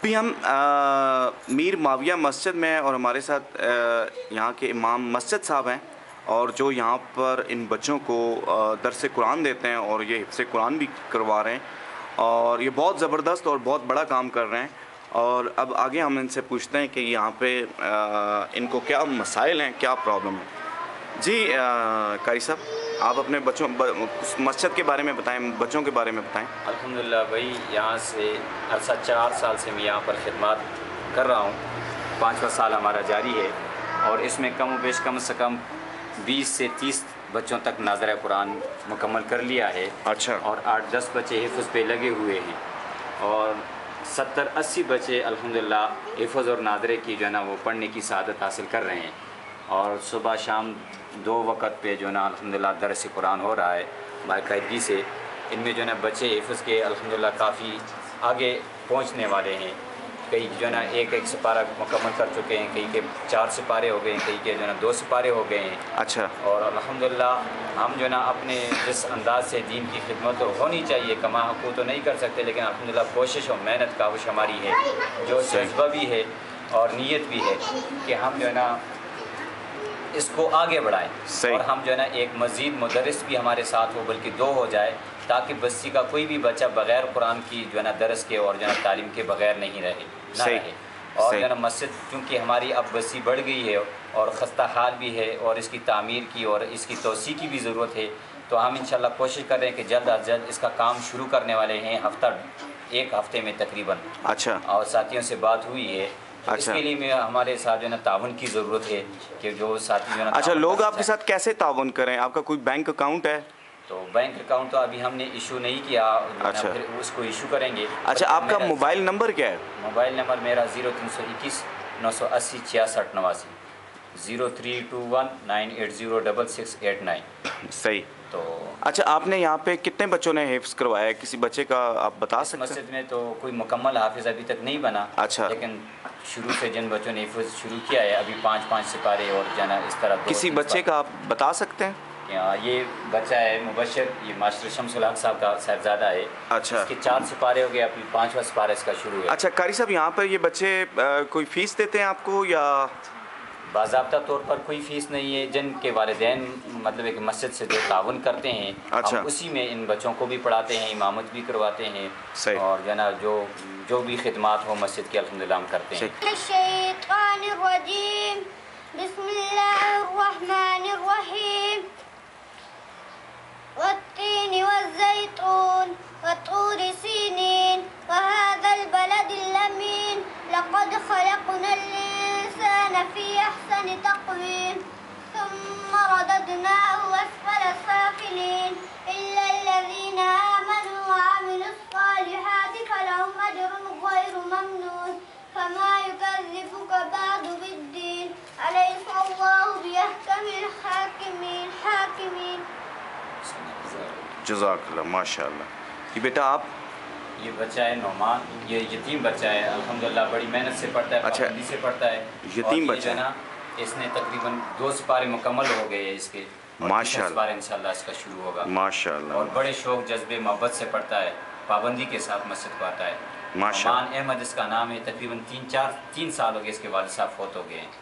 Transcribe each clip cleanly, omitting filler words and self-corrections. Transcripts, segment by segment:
ابھی ہم میر معاویہ مسجد میں اور ہمارے ساتھ یہاں کے امام مسجد صاحب ہیں اور جو یہاں پر ان بچوں کو درس قرآن دیتے ہیں اور یہ حفظ قرآن بھی کروا رہے ہیں اور یہ بہت زبردست اور بہت بڑا کام کر رہے ہیں. اور اب آگے ہم ان سے پوچھتے ہیں کہ یہاں پہ ان کو کیا مسائل ہیں, کیا پرابلم ہے. جی قاری صاحب, آپ اپنے بچوں مسجد کے بارے میں بتائیں, بچوں کے بارے میں بتائیں. الحمدللہ بھائی, یہاں سے عرصہ 4 سال سے میں یہاں پر خدمات کر رہا ہوں. 5واں سال ہمارا جاری ہے اور اس میں کم و بیش کم سے کم 20 سے 30 بچوں تک ناظرہ قرآن مکمل کر لیا ہے. اچھا. اور 8-10 بچے حفظ پہ لگے ہوئے ہیں اور 70-80 بچے الحمدللہ حفظ اور ناظرے کی جو ہے نا وہ پڑھنے کی سعادت حاصل کر رہے ہیں. اور صبح شام 2 وقت پہ جو ہے نا الحمدللہ درس قرآن ہو رہا ہے باقاعدگی سے. ان میں جو ہے نا بچے حفظ کے الحمدللہ کافی آگے پہنچنے والے ہیں. کئی جو ہے نا ایک سپارہ مکمل کر چکے ہیں, کئی کے 4 سپارے ہو گئے ہیں, کئی کے جو ہے نا 2 سپارے ہو گئے ہیں. اچھا. اور الحمدللہ ہم جو ہے نا اپنے جس انداز سے دین کی خدمت ہونی چاہیے, کما حقوق تو نہیں کر سکتے, لیکن الحمدللہ کوشش اور محنت کاوش ہماری ہے, جو جذبہ بھی ہے اور نیت بھی ہے کہ ہم جو ہے نا اس کو آگے بڑھائیں. اور ہم جو ہے نا ایک مزید مدرس بھی ہمارے ساتھ ہو, بلکہ 2 ہو جائے, تاکہ بستی کا کوئی بھی بچہ بغیر قرآن کی جو ہے نا درس کے اور جو ہے نا تعلیم کے بغیر نہیں رہے. اور جو ہے نا مسجد چونکہ ہماری اب بستی بڑھ گئی ہے اور خستہ حال بھی ہے اور اس کی تعمیر کی اور اس کی توسیع کی بھی ضرورت ہے, تو ہم انشاءاللہ کوشش کر رہے ہیں کہ جلد از جلد اس کا کام شروع کرنے والے ہیں. ایک ہفتے میں تقریباً. اچھا. اور ساتھیوں سے بات ہوئی ہے, تو اس کے لیے ہمارے ساتھ جو ہے نا تعاون کی ضرورت ہے کہ جو ساتھی جو ہے نا. اچھا, لوگ آپ کے ساتھ کیسے تعاون کریں؟ آپ کا کوئی بینک اکاؤنٹ ہے؟ تو بینک اکاؤنٹ تو ابھی ہم نے ایشو نہیں کیا, پھر اس کو ایشو کریں گے. اچھا, آپ کا موبائل نمبر کیا ہے؟ موبائل نمبر میرا 0321 980 6689, 0321 980 6689. صحیح. تو اچھا, آپ نے یہاں پہ کتنے بچوں نے حفظ کروایا ہے؟ کسی بچے کا آپ بتا سکتے ہیں؟ مسجد میں تو کوئی مکمل حافظ ابھی تک نہیں بنا. اچھا. لیکن شروع سے جن بچوں نے حفظ شروع کیا ہے ابھی 5-5 سپارے اور جانا اس طرح. کسی بچے کا آپ بتا سکتے ہیں؟ یہ بچہ ہے مبشر, یہ ماسٹر شمس الحق صاحب کا صاحبزادہ ہے. اچھا. اس کے 4 سپارے ہو گئے, ابھی 5واں سپارہ اس کا شروع ہے. اچھا قاری صاحب, یہاں پر یہ بچے کوئی فیس دیتے ہیں آپ کو یا؟ باضابطہ طور پر کوئی فیس نہیں ہے. جن کے والدین مطلب ایک مسجد سے جو تعاون کرتے ہیں, ہم اسی میں ان بچوں کو بھی پڑھاتے ہیں, امامت بھی کرواتے ہیں. اور جو ہے نا جو بھی خدمات ہو مسجد کی الحمدللہ ہم کرتے ہیں. الشیطان الرجیم, بسم اللہ الرحمن الرحیم. والتین والزیتون وطور سینین وهذا البلد الامین لقد خلقنا الانسان فی احسن تقویم ثم رددناه اسفل سافلین الا الذین آمنوا وعملوا الصالحات فلهم اجر غیر ممنون فما يكذبك بعد بالدین أليس الله بأحكم الحاکمین. جزاک اللہ, ماشاء اللہ. یہ بیٹا آپ؟ یہ بچہ ہے نعمان, یہ یتیم بچہ ہے الحمدللہ, بڑی محنت سے پڑھتا ہے, پابندی سے پڑھتا ہے. یتیم بچہ ہے نا, اس نے تقریباً 2 سپارے مکمل ہو گئے ہیں اس کے, ماشاء اللہ. انشاءاللہ اس کا شروع ہوگا ماشاء اللہ. اور بڑے شوق جذبے محبت سے پڑھتا ہے, پابندی کے ساتھ مسجد کو آتا ہے. نعمان احمد اس کا نام ہے. تقریباً 3 سال ہو گئے اس کے والد صاحب فوت ہو گئے ہیں,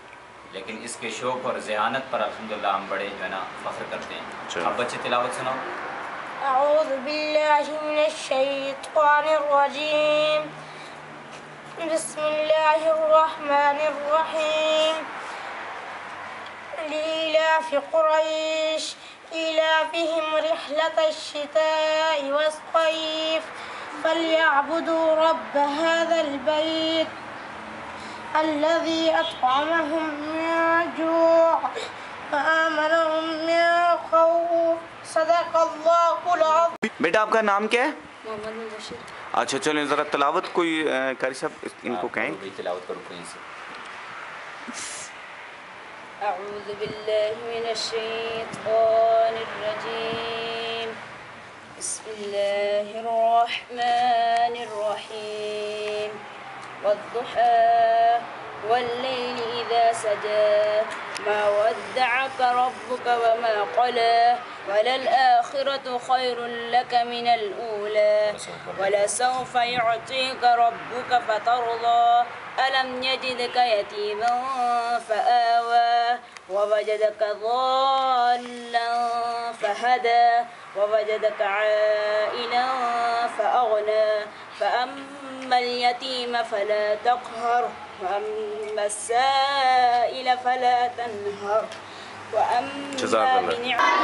لیکن اس کے شوق اور ذہانت پر الحمدللہ ہم بڑے جو ہے نا فخر کرتے ہیں. اب بچے تلاوت سناؤ. اعوذ باللہ من الشیطان الرجیم, بسم اللہ الرحمن الرحیم. لإلاف قریش إلافهم رحلة الشتاء والصيف فليعبدوا رب هذا البيت الذي أطعمهم من جوع وآمنهم من خوف. صدق اللہ العظیم. بیٹا آپ کا نام کیا ہے؟ محمد مبشر. اچھا چلیں ذرا تلاوت کوئی قاری صاحب ان کو کہیں. تلاوت کرو کہیں سے. اعوذ باللہ من الشیطان الرجیم, بسم اللہ الرحمن الرحیم. والضحى والليل إذا سجى ما ودعك ربك وما قلى وللآخرة خير لك من الأولى ولسوف يعطيك ربك فترضى ألم يجدك يتيما فآوى ووجدك ضالا فهدى ووجدك عائلا فأغنى فأما اليتيم فلا تقهر وأما السائل فلا تنهر وأما بنعمة